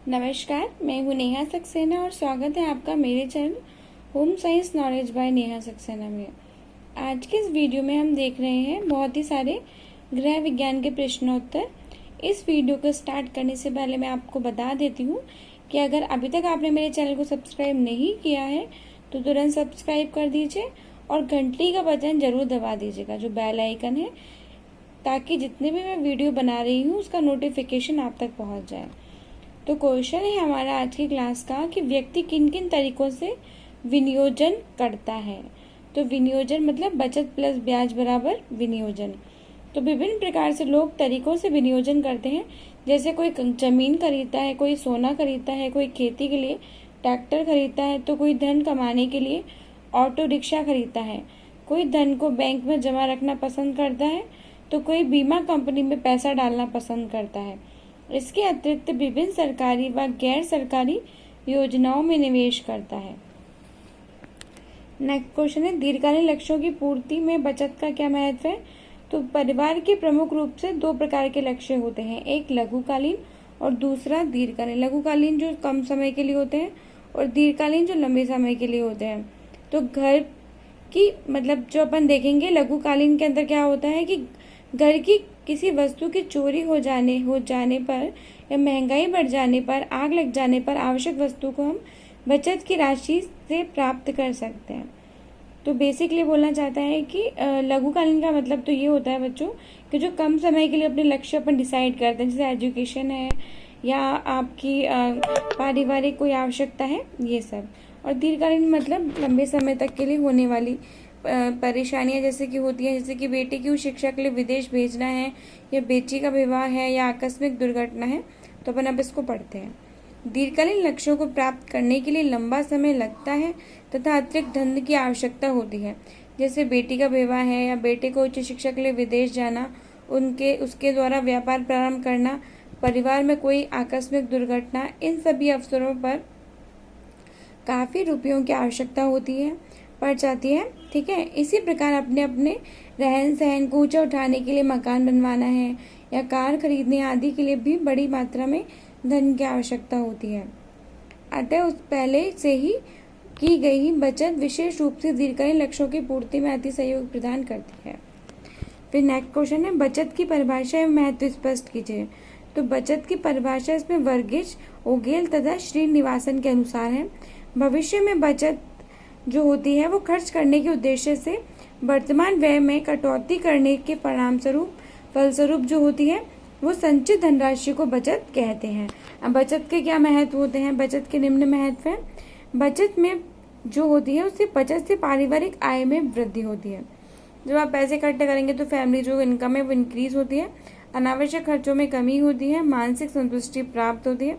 नमस्कार, मैं हूँ नेहा सक्सेना और स्वागत है आपका मेरे channel home science knowledge by Neha Saxena में। आज के इस वीडियो में हम देख रहे हैं बहुत ही सारे गृह विज्ञान के प्रश्नोत्तर। इस वीडियो को स्टार्ट करने से पहले मैं आपको बता देती हूँ कि अगर अभी तक आपने मेरे चैनल को सब्सक्राइब नहीं किया है तो तुरंत सब्सक्राइब कर दीजिए और घंटी का बटन जरूर दबा दीजिएगा, जो बेल आइकन है, ताकि जितने भी मैं वीडियो बना रही हूँ उसका नोटिफिकेशन आप तक पहुँच जाए। तो क्वेश्चन है हमारा आज की क्लास का कि व्यक्ति किन किन तरीकों से विनियोजन करता है। तो विनियोजन मतलब बचत प्लस ब्याज बराबर विनियोजन। तो विभिन्न प्रकार से लोग तरीकों से विनियोजन करते हैं, जैसे कोई जमीन खरीदता है, कोई सोना खरीदता है, कोई खेती के लिए ट्रैक्टर खरीदता है, तो कोई धन कमाने के लिए ऑटो रिक्शा खरीदता है, कोई धन को बैंक में जमा रखना पसंद करता है, तो कोई बीमा कंपनी में पैसा डालना पसंद करता है। इसके अतिरिक्त विभिन्न सरकारी व गैर सरकारी योजनाओं में निवेश करता है। नेक्स्ट क्वेश्चन है दीर्घकालीन लक्ष्यों की पूर्ति में बचत का क्या महत्व है। तो परिवार के प्रमुख रूप से दो प्रकार के लक्ष्य होते हैं, एक लघुकालीन और दूसरा दीर्घकालीन। लघुकालीन जो कम समय के लिए होते हैं और दीर्घकालीन जो लंबे समय के लिए होते हैं। तो घर की मतलब जो अपन देखेंगे लघुकालीन के अंदर क्या होता है कि घर की किसी वस्तु की चोरी हो जाने पर या महंगाई बढ़ जाने पर, आग लग जाने पर आवश्यक वस्तु को हम बचत की राशि से प्राप्त कर सकते हैं। तो बेसिकली बोलना चाहता है कि लघुकालीन का मतलब तो ये होता है बच्चों कि जो कम समय के लिए अपने लक्ष्य अपन डिसाइड करते हैं, जैसे एजुकेशन है या आपकी पारिवारिक कोई आवश्यकता है, ये सब। और दीर्घकालीन मतलब लंबे समय तक के लिए होने वाली परेशानियां जैसे कि होती हैं, जैसे कि बेटे की शिक्षा के लिए विदेश भेजना है या बेटी का विवाह है या आकस्मिक दुर्घटना है। तो अपन अब इसको पढ़ते हैं। दीर्घकालीन लक्ष्यों को प्राप्त करने के लिए लंबा समय लगता है तथा अतिरिक्त धन की आवश्यकता होती है, जैसे बेटी का विवाह है या बेटे को उच्च शिक्षा के लिए विदेश जाना, उसके द्वारा व्यापार प्रारंभ करना, परिवार में कोई आकस्मिक दुर्घटना। इन सभी अवसरों पर काफ़ी रुपयों की आवश्यकता पड़ जाती है। ठीक है, इसी प्रकार अपने अपने रहन सहन को ऊंचा उठाने के लिए मकान बनवाना है या कार खरीदने आदि के लिए भी बड़ी मात्रा में धन की आवश्यकता होती है। अतः उस पहले से ही की गई बचत विशेष रूप से दीर्घकालीन लक्ष्यों की पूर्ति में अति सहयोग प्रदान करती है। फिर नेक्स्ट क्वेश्चन है बचत की परिभाषा एवं महत्व स्पष्ट कीजिए। तो बचत की परिभाषा इसमें वर्गीज, ओगेल तथा श्रीनिवासन के अनुसार है। भविष्य में बचत जो होती है वो खर्च करने के उद्देश्य से वर्तमान व्यय में कटौती करने के फलस्वरूप जो होती है वो संचित धनराशि को बचत कहते हैं। अब बचत के क्या महत्व होते हैं। बचत के निम्न महत्व है। बचत में जो होती है उससे बचत से पारिवारिक आय में वृद्धि होती है। जब आप पैसे इकट्ठे करेंगे तो फैमिली जो इनकम है वो इंक्रीज होती है, अनावश्यक खर्चों में कमी होती है, मानसिक संतुष्टि प्राप्त होती है,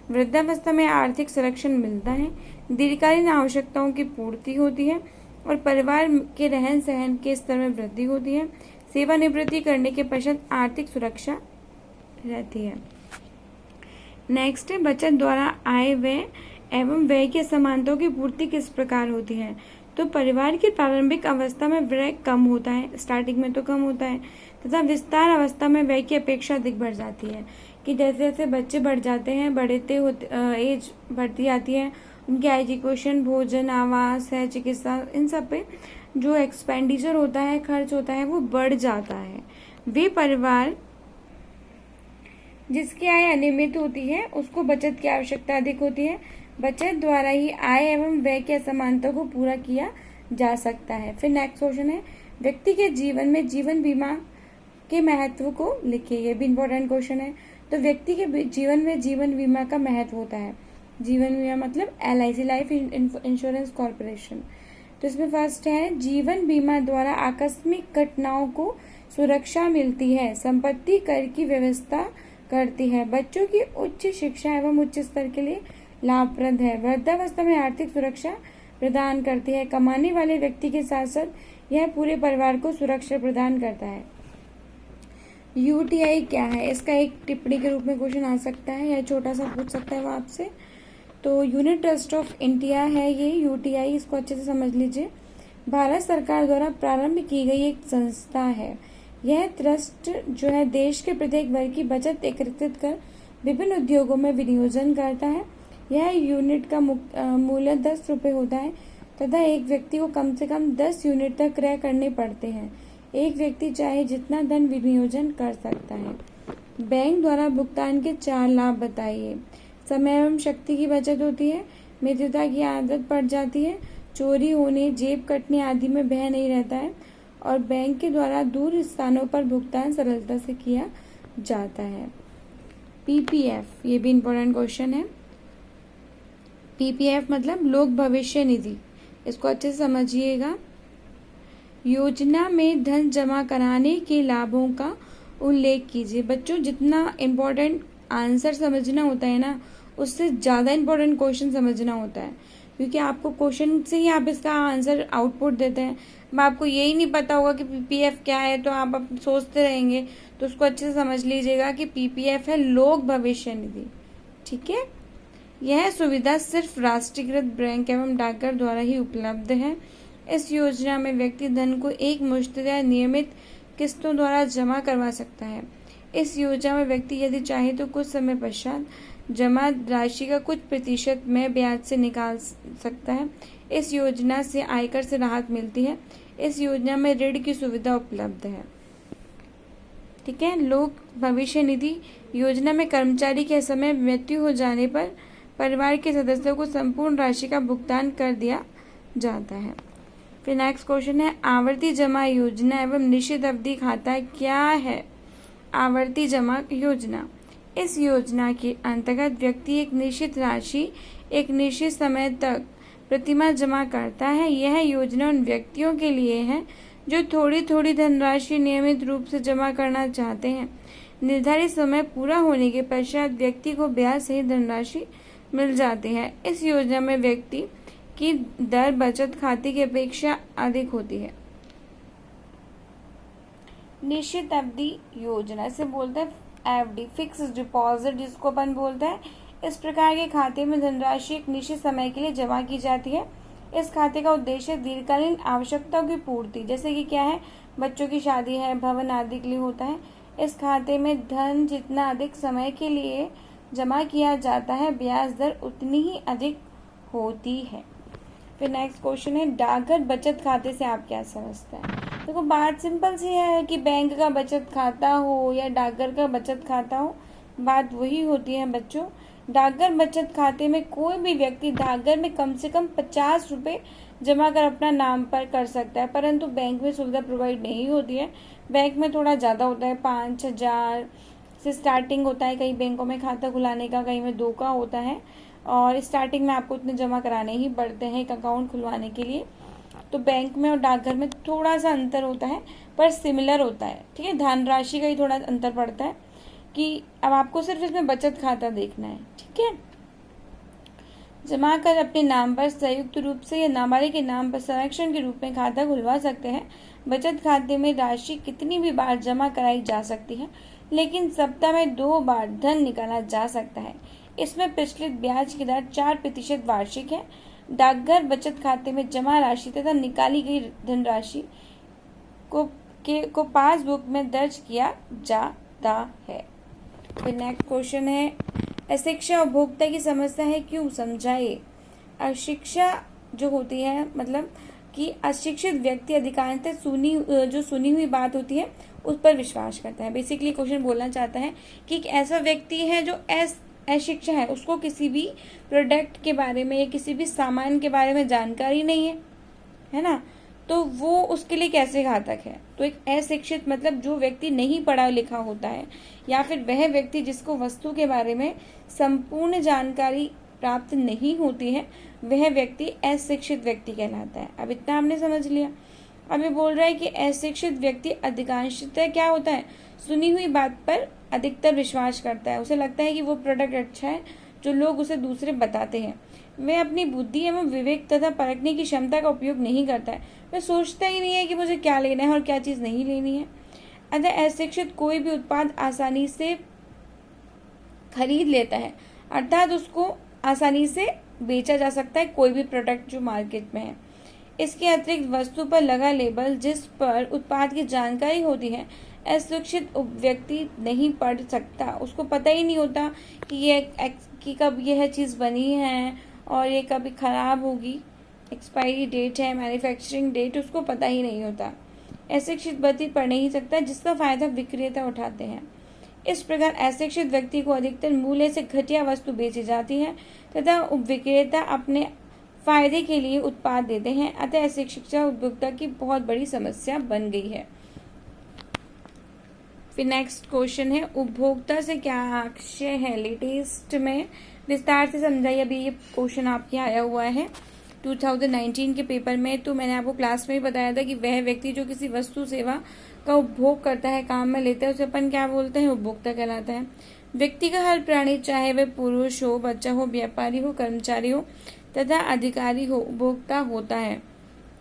वृद्धावस्था में आर्थिक संरक्षण मिलता है, दीर्घकालीन आवश्यकताओं की पूर्ति होती है और परिवार के रहन सहन के स्तर में वृद्धि होती है, सेवानिवृत्ति करने के पश्चात आर्थिक सुरक्षा रहती है। नेक्स्ट है बचत द्वारा आय व्यय एवं व्यय की असमानताओं की पूर्ति किस प्रकार होती है। तो परिवार की प्रारंभिक अवस्था में व्यय कम होता है, स्टार्टिंग में तो कम होता है, तथा विस्तार अवस्था में व्यय की अपेक्षा अधिक बढ़ जाती है। कि जैसे जैसे बच्चे बढ़ जाते हैं, एज बढ़ती जाती है, उनकी एजुकेशन, भोजन, आवास है, चिकित्सा, इन सब पे जो एक्सपेंडिचर होता है, खर्च होता है, वो बढ़ जाता है। वे परिवार जिसकी आय अनियमित होती है उसको बचत की आवश्यकता अधिक होती है। बचत द्वारा ही आय एवं व्यय की असमानता को पूरा किया जा सकता है। फिर नेक्स्ट क्वेश्चन है व्यक्ति के जीवन में जीवन बीमा के महत्व को लिखिए। ये भी इम्पोर्टेंट क्वेश्चन है। तो व्यक्ति के जीवन में जीवन बीमा का महत्व होता है। जीवन बीमा मतलब LIC, लाइफ इंश्योरेंस कॉर्पोरेशन। तो इसमें फर्स्ट है जीवन बीमा द्वारा आकस्मिक घटनाओं को सुरक्षा मिलती है, संपत्ति कर की व्यवस्था करती है, बच्चों की उच्च शिक्षा एवं उच्च स्तर के लिए लाभप्रद है, वृद्धावस्था में आर्थिक सुरक्षा प्रदान करती है, कमाने वाले व्यक्ति के साथ साथ यह पूरे परिवार को सुरक्षा प्रदान करता है। UTI क्या है, इसका एक टिप्पणी के रूप में क्वेश्चन आ सकता है या छोटा सा पूछ सकता है वो आपसे। तो यूनिट ट्रस्ट ऑफ इंडिया है ये UTI, इसको अच्छे से समझ लीजिए। भारत सरकार द्वारा प्रारंभ की गई एक संस्था है। यह ट्रस्ट जो है देश के प्रत्येक वर्ग की बचत एकत्रित कर विभिन्न उद्योगों में विनियोजन करता है। यह यूनिट का मूल्य 10 रुपये होता है तथा एक व्यक्ति को कम से कम 10 यूनिट तक क्रय करने पड़ते हैं। एक व्यक्ति चाहे जितना धन विनियोजन कर सकता है। बैंक द्वारा भुगतान के 4 लाभ बताइए। समय एवं शक्ति की बचत होती है, मित्रता की आदत पड़ जाती है, चोरी होने, जेब कटने आदि में भय नहीं रहता है और बैंक के द्वारा दूर स्थानों पर भुगतान सरलता से किया जाता है। पीपीएफ, ये भी इम्पोर्टेंट क्वेश्चन है। पीपीएफ मतलब लोक भविष्य निधि, इसको अच्छे से समझिएगा। योजना में धन जमा कराने के लाभों का उल्लेख कीजिए। बच्चों, जितना इम्पोर्टेंट आंसर समझना होता है ना, उससे ज़्यादा इम्पोर्टेंट क्वेश्चन समझना होता है, क्योंकि आपको क्वेश्चन से ही आप इसका आंसर आउटपुट देते हैं। अब आपको यही नहीं पता होगा कि पीपीएफ क्या है, तो आप अब सोचते रहेंगे। तो उसको अच्छे से समझ लीजिएगा कि पीपीएफ है लोक भविष्य निधि। ठीक है, यह सुविधा सिर्फ राष्ट्रीयकृत बैंक एवं डाकघर द्वारा ही उपलब्ध है। इस योजना में व्यक्ति धन को एक मुश्त या नियमित किस्तों द्वारा जमा करवा सकता है। इस योजना में व्यक्ति यदि चाहे तो कुछ समय पश्चात जमा राशि का कुछ प्रतिशत में ब्याज से निकाल सकता है। इस योजना से आयकर से राहत मिलती है। इस योजना में ऋण की सुविधा उपलब्ध है। ठीक है, लोक भविष्य निधि योजना में कर्मचारी के समय मृत्यु हो जाने पर परिवार के सदस्यों को संपूर्ण राशि का भुगतान कर दिया जाता है। फिर नेक्स्ट क्वेश्चन है, आवर्ती जमा योजना एवं निश्चित अवधि खाता क्या है? आवर्ती जमा योजना, इस योजना के अंतर्गत व्यक्ति एक निश्चित राशि एक निश्चित समय तक प्रतिमाह जमा करता है। यह योजना उन व्यक्तियों के लिए है जो थोड़ी थोड़ी धनराशि नियमित रूप से जमा करना चाहते हैं। निर्धारित समय पूरा होने के पश्चात व्यक्ति को ब्याज सहित धनराशि मिल जाती है। इस योजना में व्यक्ति की दर बचत खाते की अपेक्षा अधिक होती है। निश्चित अवधि योजना से बोलते हैं एफडी, फिक्स डिपॉजिट जिसको अपन बोलते हैं। इस प्रकार के खाते में धनराशि एक निश्चित समय के लिए जमा की जाती है। इस खाते का उद्देश्य दीर्घकालीन आवश्यकताओं की पूर्ति, जैसे कि क्या है, बच्चों की शादी है, भवन आदि के लिए होता है। इस खाते में धन जितना अधिक समय के लिए जमा किया जाता है, ब्याज दर उतनी ही अधिक होती है। फिर नेक्स्ट क्वेश्चन है, डाकघर बचत खाते से आप क्या समझते हैं? देखो, बात सिंपल सी है कि बैंक का बचत खाता हो या डाकघर का बचत खाता हो, बात वही होती है बच्चों। डाकघर बचत खाते में कोई भी व्यक्ति डाकघर में कम से कम 50 रुपये जमा कर अपना नाम पर कर सकता है, परंतु बैंक में सुविधा प्रोवाइड नहीं होती है। बैंक में थोड़ा ज़्यादा होता है, 5,000 से स्टार्टिंग होता है कई बैंकों में खाता खुलाने का, कहीं में 2 का होता है, और स्टार्टिंग में आपको इतने जमा कराने ही पड़ते हैं एक अकाउंट खुलवाने के लिए। तो बैंक में और डाकघर में थोड़ा सा अंतर होता है, पर सिमिलर होता है। ठीक है, धनराशि का ही थोड़ा अंतर पड़ता है कि अब आपको सिर्फ इसमें बचत खाता देखना है। ठीक है, जमा कर अपने नाम पर संयुक्त रूप से या नाबालिग के नाम पर संरक्षण के रूप में खाता खुलवा सकते हैं। बचत खाते में राशि कितनी भी बार जमा कराई जा सकती है, लेकिन सप्ताह में 2 बार धन निकाला जा सकता है। इसमें प्रचलित ब्याज की दर 4% वार्षिक है। डाकघर बचत खाते में जमा राशि तथा निकाली गई धनराशि को पासबुक में दर्ज किया जाता है। फिर नेक्स्ट क्वेश्चन है, अशिक्षा उपभोक्ता की समस्या है, क्यों? समझाइए। अशिक्षा जो होती है मतलब कि अशिक्षित व्यक्ति अधिकांशतः सुनी हुई बात होती है उस पर विश्वास करता है। बेसिकली क्वेश्चन बोलना चाहता है कि एक ऐसा व्यक्ति है जो अशिक्षा है, उसको किसी भी प्रोडक्ट के बारे में या किसी भी सामान के बारे में जानकारी नहीं है ना, तो वो उसके लिए कैसे घातक है? तो एक अशिक्षित मतलब जो व्यक्ति नहीं पढ़ा लिखा होता है, या फिर वह व्यक्ति जिसको वस्तु के बारे में संपूर्ण जानकारी प्राप्त नहीं होती है, वह व्यक्ति अशिक्षित व्यक्ति कहलाता है। अब इतना आपने समझ लिया। अब ये बोल रहा है कि अशिक्षित व्यक्ति अधिकांशतः क्या होता है, सुनी हुई बात पर अधिकतर विश्वास करता है। उसे लगता है कि वो प्रोडक्ट अच्छा है जो लोग उसे दूसरे बताते हैं। वह अपनी बुद्धि एवं विवेक तथा परखने की क्षमता का उपयोग नहीं करता है। वह सोचता ही नहीं है कि मुझे क्या लेना है और क्या चीज़ नहीं लेनी है। अतः अशिक्षित कोई भी उत्पाद आसानी से खरीद लेता है, अर्थात उसको आसानी से बेचा जा सकता है कोई भी प्रोडक्ट जो मार्केट में है। इसके अतिरिक्त वस्तु पर लगा लेबल जिस पर उत्पाद की जानकारी होती है अशिक्षित व्यक्ति नहीं पढ़ सकता, उसको पता ही नहीं होता कि कब यह चीज़ बनी है और ये कभी ख़राब होगी, एक्सपायरी डेट है, मैन्युफैक्चरिंग डेट, उसको पता ही नहीं होता। अशिक्षित व्यक्ति पढ़ नहीं सकता, जिसका फ़ायदा विक्रेता उठाते हैं। इस प्रकार अशिक्षित व्यक्ति को अधिकतर मूल्य से घटिया वस्तु बेची जाती है तथा विक्रेता अपने फायदे के लिए उत्पाद देते हैं। अतः अशिक्षा उपभोक्ता की बहुत बड़ी समस्या बन गई है। फिर नेक्स्ट क्वेश्चन है, उपभोक्ता से क्या आशय है? लेटेस्ट में विस्तार से समझाइए। अभी ये क्वेश्चन आपके आया हुआ है 2019 के पेपर में। तो मैंने आपको क्लास में ही बताया था कि वह व्यक्ति जो किसी वस्तु सेवा का उपभोग करता है, काम में लेता है, उसे अपन क्या बोलते हैं? उपभोक्ता कहलाता है। व्यक्ति का हर प्राणी, चाहे वह पुरुष हो, बच्चा हो, व्यापारी हो, कर्मचारी हो तथा अधिकारी हो, उपभोक्ता होता है।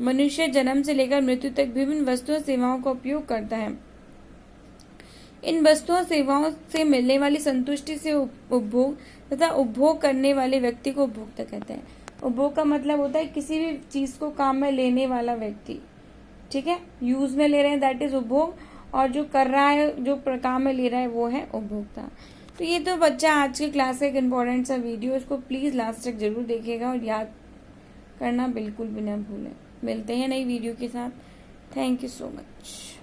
मनुष्य जन्म से लेकर मृत्यु तक विभिन्न वस्तुओं सेवाओं का उपयोग करता है। इन वस्तुओं सेवाओं से मिलने वाली संतुष्टि से उपभोग तथा उपभोग करने वाले व्यक्ति को उपभोक्ता कहते हैं। उपभोग का मतलब होता है किसी भी चीज को काम में लेने वाला व्यक्ति, ठीक है, यूज में ले रहे हैं, दैट इज उपभोग, और जो कर रहा है, जो काम में ले रहा है, वो है उपभोक्ता। तो ये तो बच्चा आज के क्लास का एक इम्पोर्टेंट सा वीडियो, इसको प्लीज लास्ट तक जरूर देखिएगा और याद करना बिल्कुल भी ना भूलें। मिलते हैं नई वीडियो के साथ। Thank you so much.